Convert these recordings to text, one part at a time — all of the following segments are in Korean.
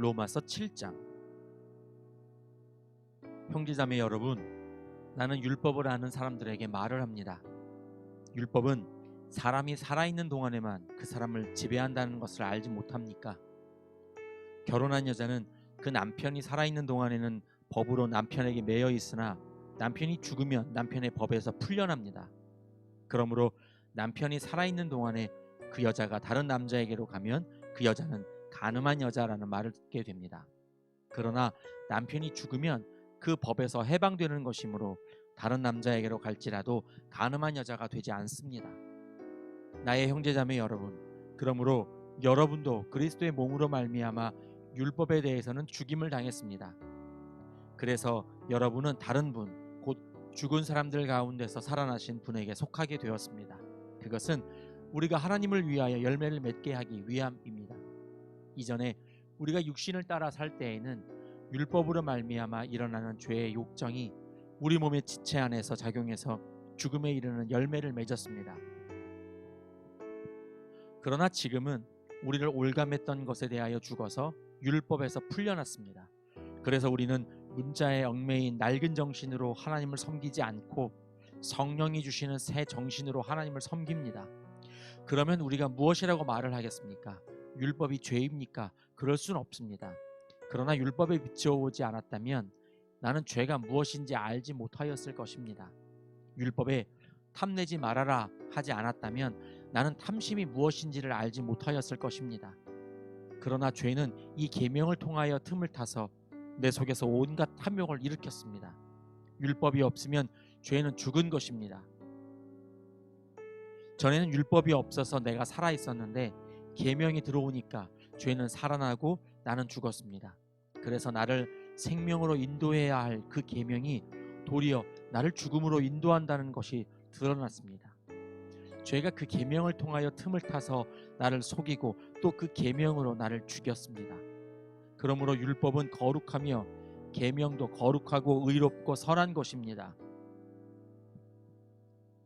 로마서 7장. 형제자매 여러분, 나는 율법을 아는 사람들에게 말을 합니다. 율법은 사람이 살아있는 동안에만 그 사람을 지배한다는 것을 알지 못합니까? 결혼한 여자는 그 남편이 살아있는 동안에는 법으로 남편에게 매여 있으나 남편이 죽으면 남편의 법에서 풀려납니다. 그러므로 남편이 살아있는 동안에 그 여자가 다른 남자에게로 가면 그 여자는 간음한 여자라는 말을 듣게 됩니다. 그러나 남편이 죽으면 그 법에서 해방되는 것이므로 다른 남자에게로 갈지라도 간음한 여자가 되지 않습니다. 나의 형제자매 여러분, 그러므로 여러분도 그리스도의 몸으로 말미암아 율법에 대해서는 죽임을 당했습니다. 그래서 여러분은 다른 분, 곧 죽은 사람들 가운데서 살아나신 분에게 속하게 되었습니다. 그것은 우리가 하나님을 위하여 열매를 맺게 하기 위함입니다. 이전에 우리가 육신을 따라 살 때에는 율법으로 말미암아 일어나는 죄의 욕정이 우리 몸의 지체 안에서 작용해서 죽음에 이르는 열매를 맺었습니다. 그러나 지금은 우리를 올감했던 것에 대하여 죽어서 율법에서 풀려났습니다. 그래서 우리는 문자에 얽매인 낡은 정신으로 하나님을 섬기지 않고 성령이 주시는 새 정신으로 하나님을 섬깁니다. 그러면 우리가 무엇이라고 말을 하겠습니까? 율법이 죄입니까? 그럴 수는 없습니다. 그러나 율법에 비춰오지 않았다면 나는 죄가 무엇인지 알지 못하였을 것입니다. 율법에 탐내지 말아라 하지 않았다면 나는 탐심이 무엇인지를 알지 못하였을 것입니다. 그러나 죄는 이 계명을 통하여 틈을 타서 내 속에서 온갖 탐욕을 일으켰습니다. 율법이 없으면 죄는 죽은 것입니다. 전에는 율법이 없어서 내가 살아 있었는데 계명이 들어오니까 죄는 살아나고 나는 죽었습니다. 그래서 나를 생명으로 인도해야 할 그 계명이 도리어 나를 죽음으로 인도한다는 것이 드러났습니다. 죄가 그 계명을 통하여 틈을 타서 나를 속이고 또 그 계명으로 나를 죽였습니다. 그러므로 율법은 거룩하며 계명도 거룩하고 의롭고 선한 것입니다.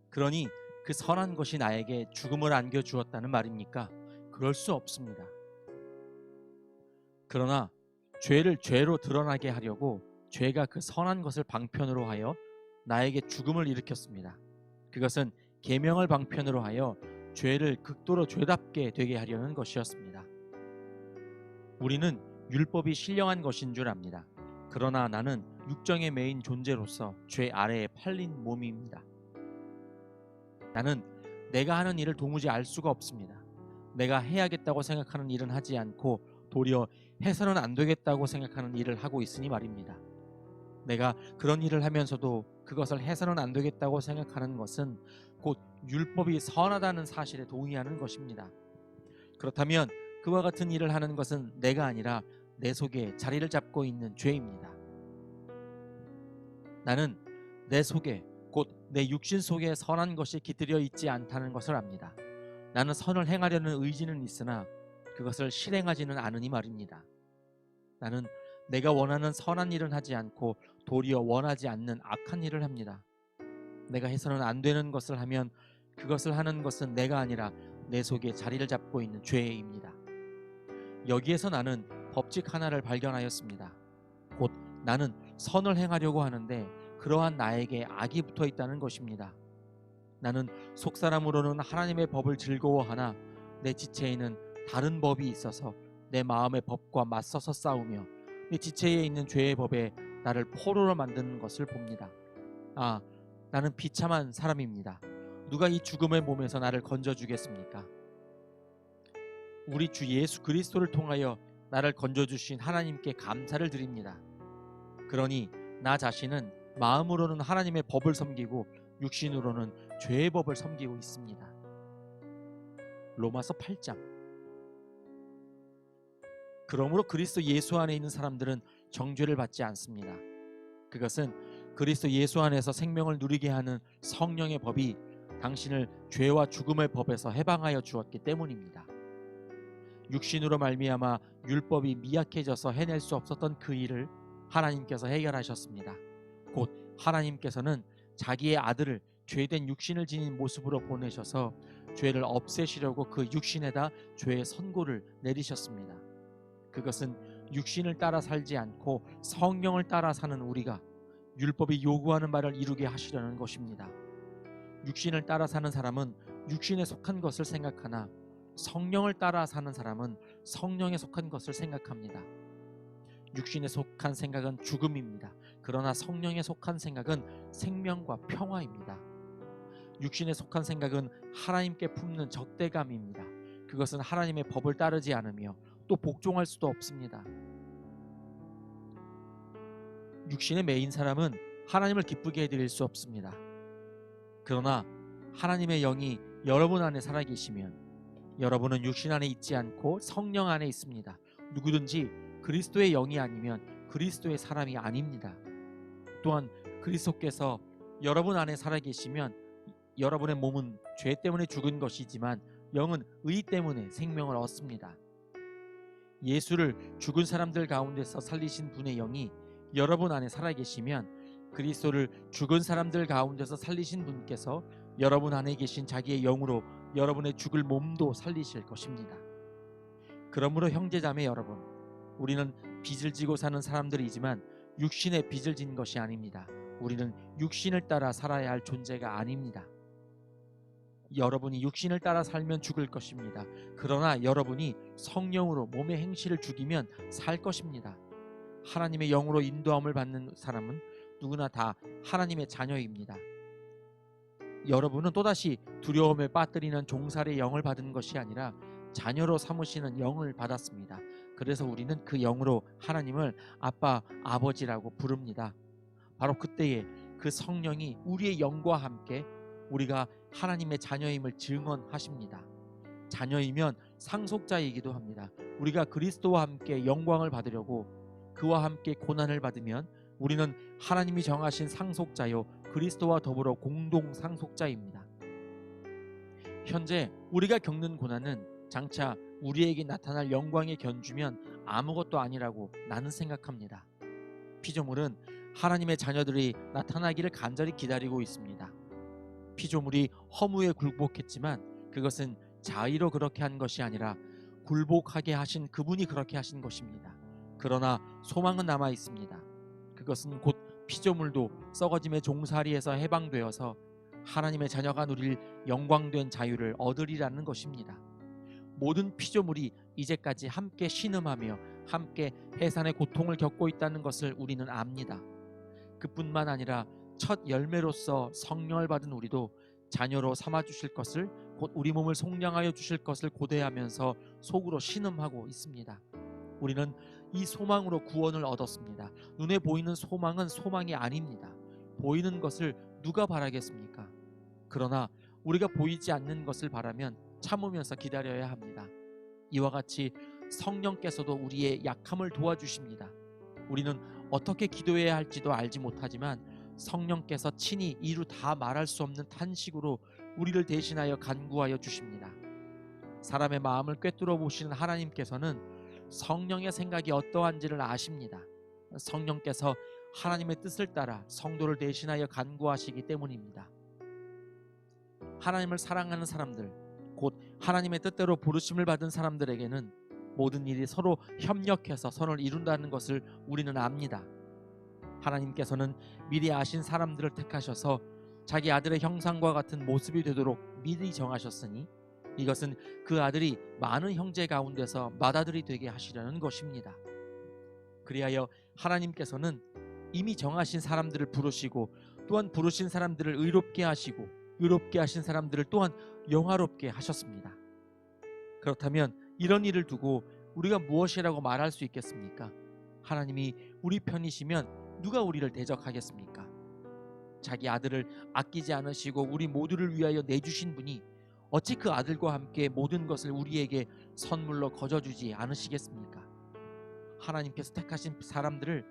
그러니 그 선한 것이 나에게 죽음을 안겨주었다는 말입니까? 그럴 수 없습니다. 그러나 죄를 죄로 드러나게 하려고 죄가 그 선한 것을 방편으로 하여 나에게 죽음을 일으켰습니다. 그것은 계명을 방편으로 하여 죄를 극도로 죄답게 되게 하려는 것이었습니다. 우리는 율법이 신령한 것인 줄 압니다. 그러나 나는 육정에 매인 존재로서 죄 아래에 팔린 몸입니다. 나는 내가 하는 일을 도무지 알 수가 없습니다. 내가 해야겠다고 생각하는 일은 하지 않고 도리어 해서는 안 되겠다고 생각하는 일을 하고 있으니 말입니다. 내가 그런 일을 하면서도 그것을 해서는 안 되겠다고 생각하는 것은 곧 율법이 선하다는 사실에 동의하는 것입니다. 그렇다면 그와 같은 일을 하는 것은 내가 아니라 내 속에 자리를 잡고 있는 죄입니다. 나는 내 속에 곧 내 육신 속에 선한 것이 깃들여 있지 않다는 것을 압니다. 나는 선을 행하려는 의지는 있으나 그것을 실행하지는 않으니 말입니다. 나는 내가 원하는 선한 일은 하지 않고 도리어 원하지 않는 악한 일을 합니다. 내가 해서는 안 되는 것을 하면 그것을 하는 것은 내가 아니라 내 속에 자리를 잡고 있는 죄입니다. 여기에서 나는 법칙 하나를 발견하였습니다. 곧 나는 선을 행하려고 하는데 그러한 나에게 악이 붙어 있다는 것입니다. 나는 속사람으로는 하나님의 법을 즐거워하나 내 지체에는 다른 법이 있어서 내 마음의 법과 맞서서 싸우며 내 지체에 있는 죄의 법에 나를 포로로 만드는 것을 봅니다. 아, 나는 비참한 사람입니다. 누가 이 죽음의 몸에서 나를 건져주겠습니까? 우리 주 예수 그리스도를 통하여 나를 건져주신 하나님께 감사를 드립니다. 그러니 나 자신은 마음으로는 하나님의 법을 섬기고 육신으로는 죄의 법을 섬기고 있습니다. 로마서 8장. 그러므로 그리스도 예수 안에 있는 사람들은 정죄를 받지 않습니다. 그것은 그리스도 예수 안에서 생명을 누리게 하는 성령의 법이 당신을 죄와 죽음의 법에서 해방하여 주었기 때문입니다. 육신으로 말미암아 율법이 미약해져서 해낼 수 없었던 그 일을 하나님께서 해결하셨습니다. 곧 하나님께서는 자기의 아들을 죄된 육신을 지닌 모습으로 보내셔서 죄를 없애시려고 그 육신에다 죄의 선고를 내리셨습니다. 그것은 육신을 따라 살지 않고 성령을 따라 사는 우리가 율법이 요구하는 바를 이루게 하시려는 것입니다. 육신을 따라 사는 사람은 육신에 속한 것을 생각하나 성령을 따라 사는 사람은 성령에 속한 것을 생각합니다. 육신에 속한 생각은 죽음입니다. 그러나 성령에 속한 생각은 생명과 평화입니다. 육신에 속한 생각은 하나님께 품는 적대감입니다. 그것은 하나님의 법을 따르지 않으며 또 복종할 수도 없습니다. 육신의 매인 사람은 하나님을 기쁘게 해드릴 수 없습니다. 그러나 하나님의 영이 여러분 안에 살아계시면 여러분은 육신 안에 있지 않고 성령 안에 있습니다. 누구든지 그리스도의 영이 아니면 그리스도의 사람이 아닙니다. 또한 그리스도께서 여러분 안에 살아계시면 여러분의 몸은 죄 때문에 죽은 것이지만 영은 의 때문에 생명을 얻습니다. 예수를 죽은 사람들 가운데서 살리신 분의 영이 여러분 안에 살아계시면 그리스도를 죽은 사람들 가운데서 살리신 분께서 여러분 안에 계신 자기의 영으로 여러분의 죽을 몸도 살리실 것입니다. 그러므로 형제자매 여러분, 우리는 빚을 지고 사는 사람들이지만 육신의 빚을 진 것이 아닙니다. 우리는 육신을 따라 살아야 할 존재가 아닙니다. 여러분이 육신을 따라 살면 죽을 것입니다. 그러나 여러분이 성령으로 몸의 행실을 죽이면 살 것입니다. 하나님의 영으로 인도함을 받는 사람은 누구나 다 하나님의 자녀입니다. 여러분은 또다시 두려움에 빠뜨리는 종살이의 영을 받은 것이 아니라 자녀로 삼으시는 영을 받았습니다. 그래서 우리는 그 영으로 하나님을 아빠, 아버지라고 부릅니다. 바로 그때에 그 성령이 우리의 영과 함께 우리가 하나님의 자녀임을 증언하십니다. 자녀이면 상속자이기도 합니다. 우리가 그리스도와 함께 영광을 받으려고 그와 함께 고난을 받으면 우리는 하나님이 정하신 상속자요 그리스도와 더불어 공동 상속자입니다. 현재 우리가 겪는 고난은 장차 우리에게 나타날 영광에 견주면 아무것도 아니라고 나는 생각합니다. 피조물은 하나님의 자녀들이 나타나기를 간절히 기다리고 있습니다. 피조물이 허무에 굴복했지만 그것은 자의로 그렇게 한 것이 아니라 굴복하게 하신 그분이 그렇게 하신 것입니다. 그러나 소망은 남아 있습니다. 그것은 곧 피조물도 썩어짐의 종살이에서 해방되어서 하나님의 자녀가 누릴 영광된 자유를 얻으리라는 것입니다. 모든 피조물이 이제까지 함께 신음하며 함께 해산의 고통을 겪고 있다는 것을 우리는 압니다. 그뿐만 아니라 첫 열매로서 성령을 받은 우리도 자녀로 삼아주실 것을, 곧 우리 몸을 속량하여 주실 것을 고대하면서 속으로 신음하고 있습니다. 우리는 이 소망으로 구원을 얻었습니다. 눈에 보이는 소망은 소망이 아닙니다. 보이는 것을 누가 바라겠습니까? 그러나 우리가 보이지 않는 것을 바라면 참으면서 기다려야 합니다. 이와 같이 성령께서도 우리의 약함을 도와주십니다. 우리는 어떻게 기도해야 할지도 알지 못하지만 성령께서 친히 이루 다 말할 수 없는 탄식으로 우리를 대신하여 간구하여 주십니다. 사람의 마음을 꿰뚫어 보시는 하나님께서는 성령의 생각이 어떠한지를 아십니다. 성령께서 하나님의 뜻을 따라 성도를 대신하여 간구하시기 때문입니다. 하나님을 사랑하는 사람들, 곧 하나님의 뜻대로 부르심을 받은 사람들에게는 모든 일이 서로 협력해서 선을 이룬다는 것을 우리는 압니다. 하나님께서는 미리 아신 사람들을 택하셔서 자기 아들의 형상과 같은 모습이 되도록 미리 정하셨으니 이것은 그 아들이 많은 형제 가운데서 맏아들이 되게 하시려는 것입니다. 그리하여 하나님께서는 이미 정하신 사람들을 부르시고 또한 부르신 사람들을 의롭게 하시고 의롭게 하신 사람들을 또한 영화롭게 하셨습니다. 그렇다면 이런 일을 두고 우리가 무엇이라고 말할 수 있겠습니까? 하나님이 우리 편이시면 누가 우리를 대적하겠습니까? 자기 아들을 아끼지 않으시고 우리 모두를 위하여 내주신 분이 어찌 그 아들과 함께 모든 것을 우리에게 선물로 거저주지 않으시겠습니까? 하나님께서 택하신 사람들을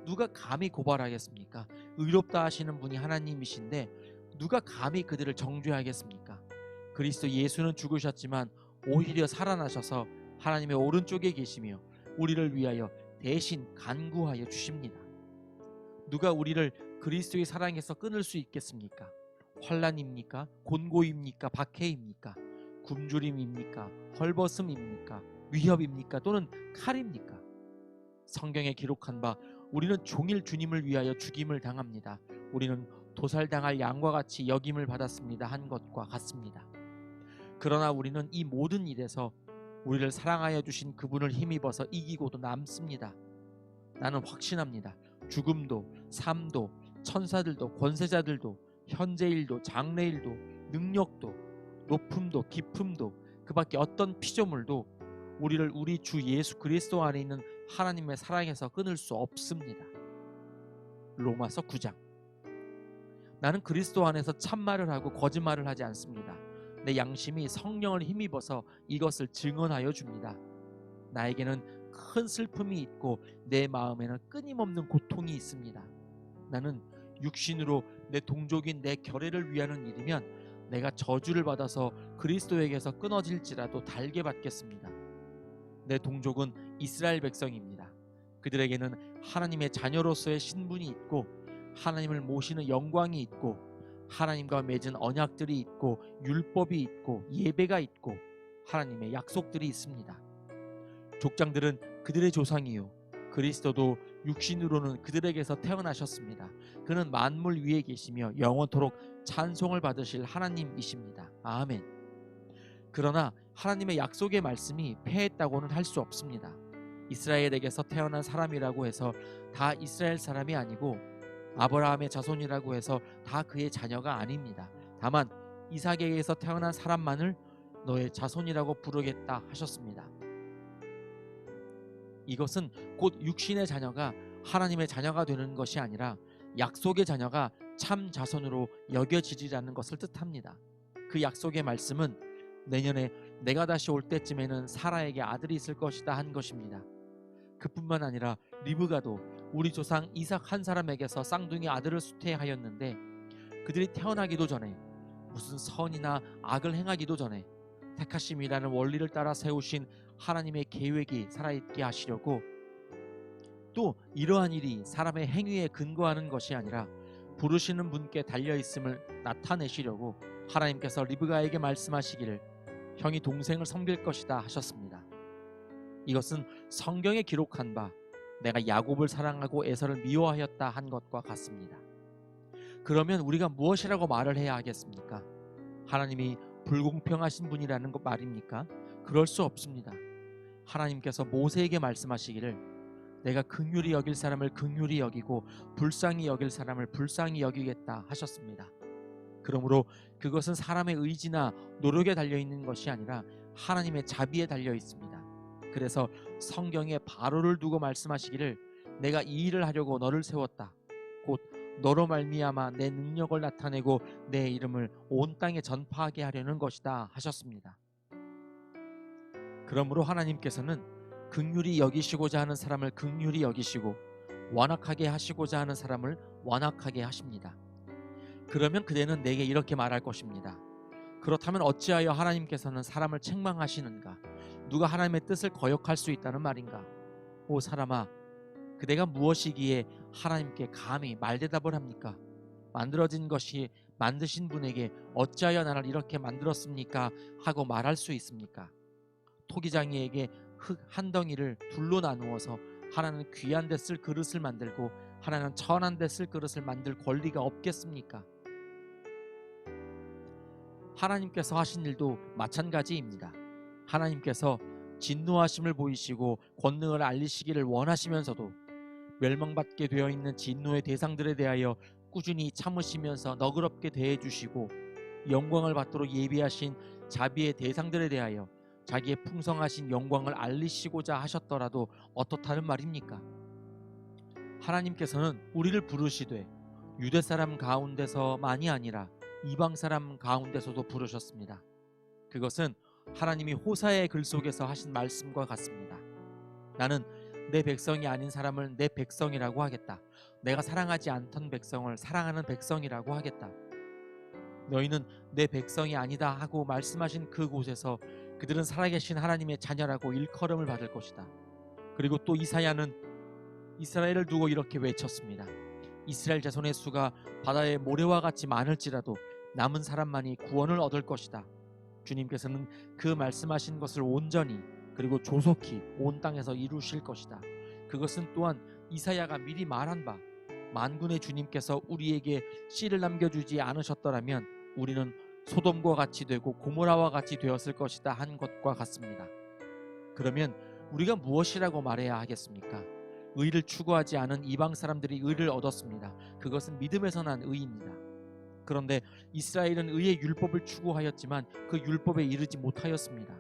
누가 감히 고발하겠습니까? 의롭다 하시는 분이 하나님이신데 누가 감히 그들을 정죄하겠습니까? 그리스도 예수는 죽으셨지만 오히려 살아나셔서 하나님의 오른쪽에 계시며 우리를 위하여 대신 간구하여 주십니다. 누가 우리를 그리스도의 사랑에서 끊을 수 있겠습니까? 환난입니까? 곤고입니까? 박해입니까? 굶주림입니까? 헐벗음입니까? 위협입니까? 또는 칼입니까? 성경에 기록한 바 우리는 종일 주님을 위하여 죽임을 당합니다. 우리는 도살당할 양과 같이 여김을 받았습니다 한 것과 같습니다. 그러나 우리는 이 모든 일에서 우리를 사랑하여 주신 그분을 힘입어서 이기고도 남습니다. 나는 확신합니다. 죽음도 삶도 천사들도 권세자들도 현재일도 장래일도 능력도 높음도 깊음도 그 밖에 어떤 피조물도 우리를 우리 주 예수 그리스도 안에 있는 하나님의 사랑에서 끊을 수 없습니다. 로마서 9장. 나는 그리스도 안에서 참말을 하고 거짓말을 하지 않습니다. 내 양심이 성령을 힘입어서 이것을 증언하여 줍니다. 나에게는 큰 슬픔이 있고 내 마음에는 끊임없는 고통이 있습니다. 나는 육신으로 내 동족인 내 결례를 위하는 일이면 내가 저주를 받아서 그리스도에게서 끊어질지라도 달게 받겠습니다. 내 동족은 이스라엘 백성입니다. 그들에게는 하나님의 자녀로서의 신분이 있고 하나님을 모시는 영광이 있고 하나님과 맺은 언약들이 있고 율법이 있고 예배가 있고 하나님의 약속들이 있습니다. 족장들은 그들의 조상이요 그리스도도 육신으로는 그들에게서 태어나셨습니다. 그는 만물 위에 계시며 영원토록 찬송을 받으실 하나님이십니다. 아멘. 그러나 하나님의 약속의 말씀이 패했다고는 할 수 없습니다. 이스라엘에게서 태어난 사람이라고 해서 다 이스라엘 사람이 아니고 아브라함의 자손이라고 해서 다 그의 자녀가 아닙니다. 다만 이삭에게서 태어난 사람만을 너의 자손이라고 부르겠다 하셨습니다. 이것은 곧 육신의 자녀가 하나님의 자녀가 되는 것이 아니라 약속의 자녀가 참 자손으로 여겨지리라는 것을 뜻합니다. 그 약속의 말씀은 내년에 내가 다시 올 때쯤에는 사라에게 아들이 있을 것이다 한 것입니다. 그뿐만 아니라 리브가도 우리 조상 이삭 한 사람에게서 쌍둥이 아들을 수태하였는데 그들이 태어나기도 전에 무슨 선이나 악을 행하기도 전에 택하심이라는 원리를 따라 세우신 하나님의 계획이 살아있게 하시려고 또 이러한 일이 사람의 행위에 근거하는 것이 아니라 부르시는 분께 달려있음을 나타내시려고 하나님께서 리브가에게 말씀하시기를 형이 동생을 섬길 것이다 하셨습니다. 이것은 성경에 기록한 바 내가 야곱을 사랑하고 에서를 미워하였다 한 것과 같습니다. 그러면 우리가 무엇이라고 말을 해야 하겠습니까? 하나님이 불공평하신 분이라는 것 말입니까? 그럴 수 없습니다. 하나님께서 모세에게 말씀하시기를 내가 긍휼히 여길 사람을 긍휼히 여기고 불쌍히 여길 사람을 불쌍히 여기겠다 하셨습니다. 그러므로 그것은 사람의 의지나 노력에 달려있는 것이 아니라 하나님의 자비에 달려있습니다. 그래서 성경에 바로를 두고 말씀하시기를 내가 이 일을 하려고 너를 세웠다. 곧 너로 말미암아 내 능력을 나타내고 내 이름을 온 땅에 전파하게 하려는 것이다 하셨습니다. 그러므로 하나님께서는 긍휼히 여기시고자 하는 사람을 긍휼히 여기시고 완악하게 하시고자 하는 사람을 완악하게 하십니다. 그러면 그대는 내게 이렇게 말할 것입니다. 그렇다면 어찌하여 하나님께서는 사람을 책망하시는가? 누가 하나님의 뜻을 거역할 수 있다는 말인가? 오 사람아, 그대가 무엇이기에 하나님께 감히 말대답을 합니까? 만들어진 것이 만드신 분에게 어찌하여 나를 이렇게 만들었습니까? 하고 말할 수 있습니까? 토기장이에게 흙 한 덩이를 둘로 나누어서 하나는 귀한 데 쓸 그릇을 만들고 하나는 천한 데 쓸 그릇을 만들 권리가 없겠습니까? 하나님께서 하신 일도 마찬가지입니다. 하나님께서 진노하심을 보이시고 권능을 알리시기를 원하시면서도 멸망받게 되어 있는 진노의 대상들에 대하여 꾸준히 참으시면서 너그럽게 대해주시고 영광을 받도록 예비하신 자비의 대상들에 대하여 자기의 풍성하신 영광을 알리시고자 하셨더라도 어떻다는 말입니까? 하나님께서는 우리를 부르시되 유대 사람 가운데서만이 아니라 이방 사람 가운데서도 부르셨습니다. 그것은 하나님이 호사의 글 속에서 하신 말씀과 같습니다. 나는 내 백성이 아닌 사람을 내 백성이라고 하겠다. 내가 사랑하지 않던 백성을 사랑하는 백성이라고 하겠다. 너희는 내 백성이 아니다 하고 말씀하신 그곳에서 그들은 살아계신 하나님의 자녀라고 일컬음을 받을 것이다. 그리고 또 이사야는 이스라엘을 두고 이렇게 외쳤습니다. 이스라엘 자손의 수가 바다의 모래와 같이 많을지라도 남은 사람만이 구원을 얻을 것이다. 주님께서는 그 말씀하신 것을 온전히 그리고 조속히 온 땅에서 이루실 것이다. 그것은 또한 이사야가 미리 말한 바 만군의 주님께서 우리에게 씨를 남겨주지 않으셨더라면 우리는 소돔과 같이 되고 고모라와 같이 되었을 것이다 한 것과 같습니다. 그러면 우리가 무엇이라고 말해야 하겠습니까? 의를 추구하지 않은 이방 사람들이 의를 얻었습니다. 그것은 믿음에서 난 의입니다. 그런데 이스라엘은 의의 율법을 추구하였지만 그 율법에 이르지 못하였습니다.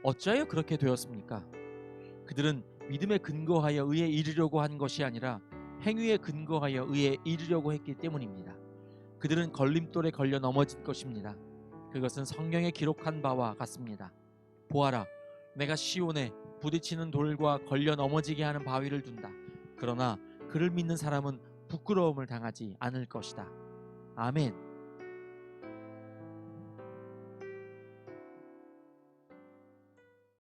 어찌하여 그렇게 되었습니까? 그들은 믿음에 근거하여 의에 이르려고 한 것이 아니라 행위에 근거하여 의에 이르려고 했기 때문입니다. 그들은 걸림돌에 걸려 넘어진 것입니다. 그것은 성경에 기록한 바와 같습니다. 보아라, 내가 시온에 부딪히는 돌과 걸려 넘어지게 하는 바위를 둔다. 그러나 그를 믿는 사람은 부끄러움을 당하지 않을 것이다. 아멘.